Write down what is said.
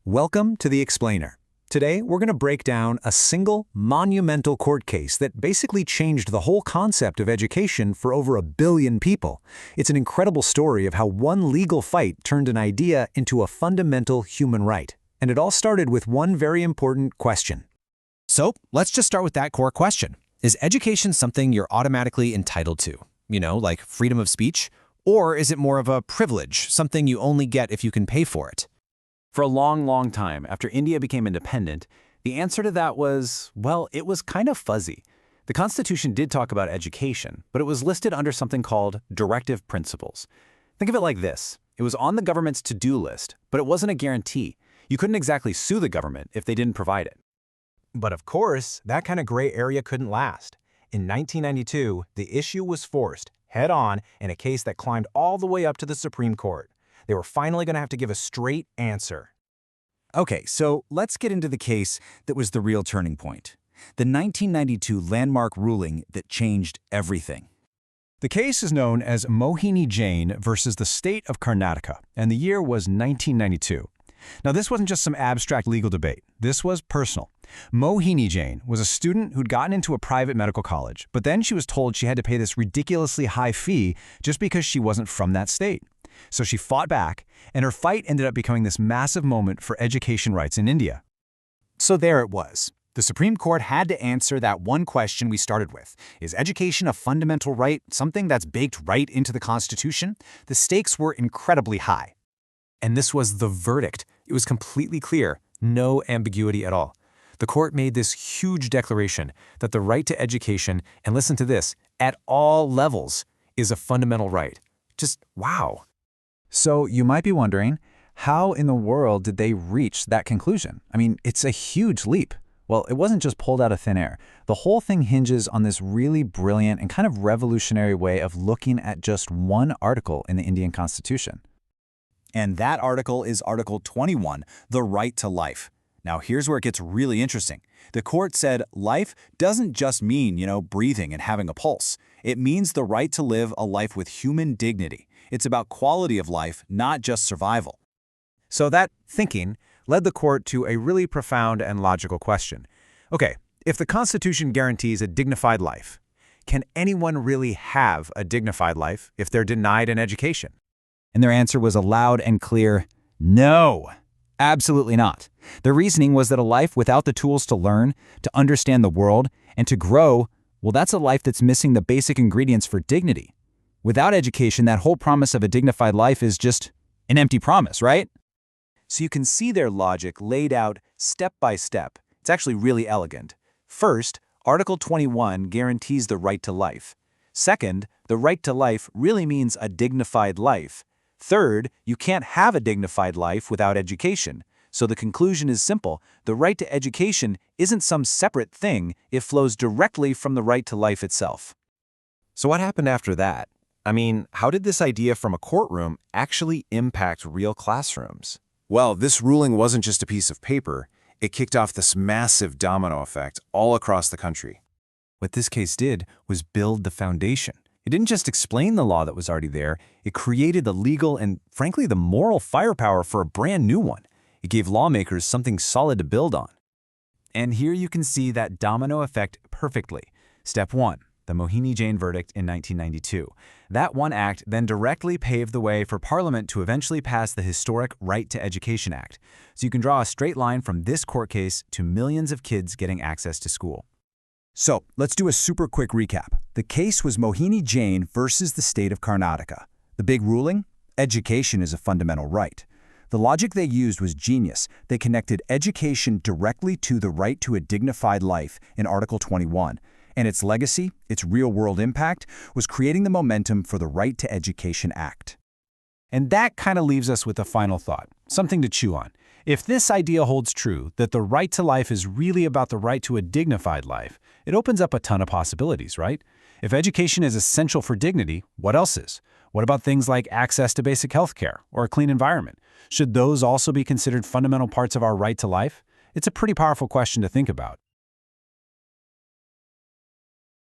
Welcome to The Explainer. Today, we're going to break down a single, monumental court case that basically changed the whole concept of education for over 1 billion people. It's an incredible story of how one legal fight turned an idea into a fundamental human right. And it all started with one very important question. So, let's just start with that core question. Is education something you're automatically entitled to? Like freedom of speech? Or is it more of a privilege, something you only get if you can pay for it? For a long time, after India became independent, the answer to that was, well, it was kind of fuzzy. The Constitution did talk about education, but it was listed under something called directive principles. Think of it like this. It was on the government's to-do list, but it wasn't a guarantee. You couldn't exactly sue the government if they didn't provide it. But of course, that kind of gray area couldn't last. In 1992, the issue was forced, head-on, in a case that climbed all the way up to the Supreme Court. They were finally going to have to give a straight answer. Okay, so let's get into the case that was the real turning point. The 1992 landmark ruling that changed everything. The case is known as Mohini Jain versus the state of Karnataka, and the year was 1992. Now, this wasn't just some abstract legal debate. This was personal. Mohini Jain was a student who'd gotten into a private medical college, but then she was told she had to pay this ridiculously high fee just because she wasn't from that state. So she fought back, and her fight ended up becoming this massive moment for education rights in India. So there it was. The Supreme Court had to answer that one question we started with. Is education a fundamental right, something that's baked right into the Constitution? The stakes were incredibly high. And this was the verdict. It was completely clear, no ambiguity at all. The court made this huge declaration that the right to education, and listen to this, at all levels, is a fundamental right. Just wow. So you might be wondering, how in the world did they reach that conclusion? I mean, it's a huge leap. Well, it wasn't just pulled out of thin air. The whole thing hinges on this really brilliant and kind of revolutionary way of looking at just one article in the Indian Constitution. And that article is Article 21, the right to life. Now, here's where it gets really interesting. The court said life doesn't just mean, breathing and having a pulse. It means the right to live a life with human dignity. It's about quality of life, not just survival. So that thinking led the court to a really profound and logical question. Okay, if the Constitution guarantees a dignified life, can anyone really have a dignified life if they're denied an education? And their answer was a loud and clear no. Absolutely not. Their reasoning was that a life without the tools to learn, to understand the world, and to grow, well, that's a life that's missing the basic ingredients for dignity. Without education, that whole promise of a dignified life is just an empty promise, right? So you can see their logic laid out step by step. It's actually really elegant. First, Article 21 guarantees the right to life. Second, the right to life really means a dignified life. Third, you can't have a dignified life without education. So the conclusion is simple. The right to education isn't some separate thing. It flows directly from the right to life itself. So what happened after that? I mean, how did this idea from a courtroom actually impact real classrooms? Well, this ruling wasn't just a piece of paper. It kicked off this massive domino effect all across the country. What this case did was build the foundation. It didn't just explain the law that was already there, it created the legal and, frankly, the moral firepower for a brand new one. It gave lawmakers something solid to build on. And here you can see that domino effect perfectly. Step 1. The Mohini Jain verdict in 1992. That one act then directly paved the way for Parliament to eventually pass the historic Right to Education Act. So you can draw a straight line from this court case to millions of kids getting access to school. So let's do a super quick recap. The case was Mohini Jain versus the state of Karnataka. The big ruling? Education is a fundamental right. The logic they used was genius. They connected education directly to the right to a dignified life in Article 21. And its legacy, its real-world impact, was creating the momentum for the Right to Education Act. And that kind of leaves us with a final thought, something to chew on. If this idea holds true, that the right to life is really about the right to a dignified life, it opens up a ton of possibilities, right? If education is essential for dignity, what else is? What about things like access to basic health care or a clean environment? Should those also be considered fundamental parts of our right to life? It's a pretty powerful question to think about.